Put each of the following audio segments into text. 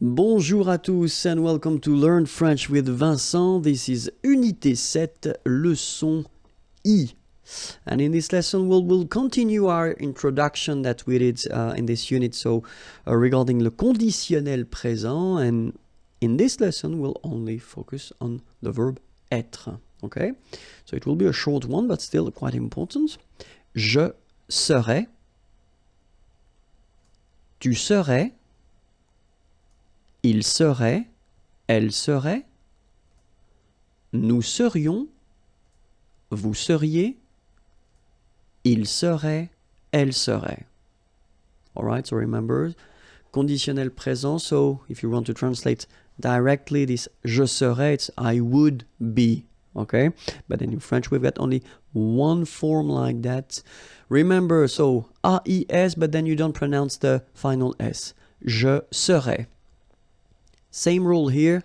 Bonjour à tous and welcome to Learn French with Vincent. This is Unité 7, leçon I. And in this lesson, we'll continue our introduction that we did in this unit, regarding le conditionnel présent. And in this lesson, we'll only focus on the verb être. Okay? So it will be a short one, but still quite important. Je serai. Tu serais. Il serait, elle serait, nous serions, vous seriez, il serait, elle serait. Alright, so remember, conditionnel présent, so if you want to translate directly this je serais, it's I would be, okay? But in French we've got only one form like that. Remember, so AIS, but then you don't pronounce the final S. Je serais. Same rule here,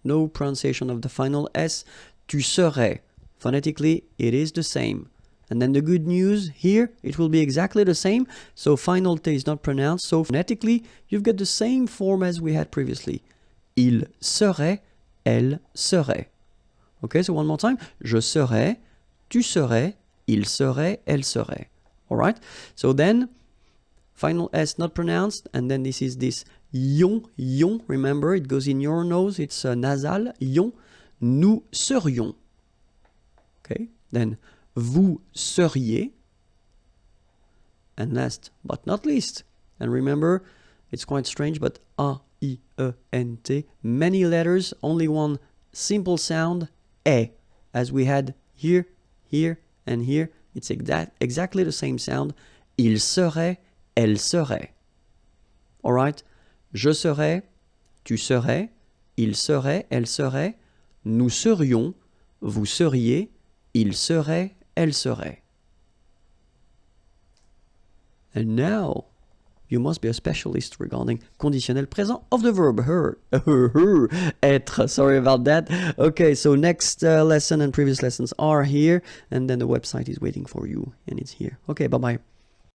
no pronunciation of the final S. Tu serais. Phonetically, it is the same. And then the good news here, it will be exactly the same. So final T is not pronounced. So phonetically, you've got the same form as we had previously. Il serait, elle serait. Okay, so one more time. Je serais, tu serais, il serait, elle serait. Alright? So then, final S not pronounced, and then this is this yon, yon, remember, it goes in your nose, it's nasal, yon, nous serions. Okay, then vous seriez, and last but not least, and remember, it's quite strange, but A-I-E-N-T, many letters, only one simple sound, E, as we had here, here, and here, it's exactly the same sound, il serait, elle serait. Alright? Je serais, tu serais, il serait, elle serait, nous serions, vous seriez, il serait, elle serait. And now, you must be a specialist regarding conditionnel présent of the verb être. Sorry about that. Okay, so next lesson and previous lessons are here, and then the website is waiting for you, and it's here. Okay, bye-bye.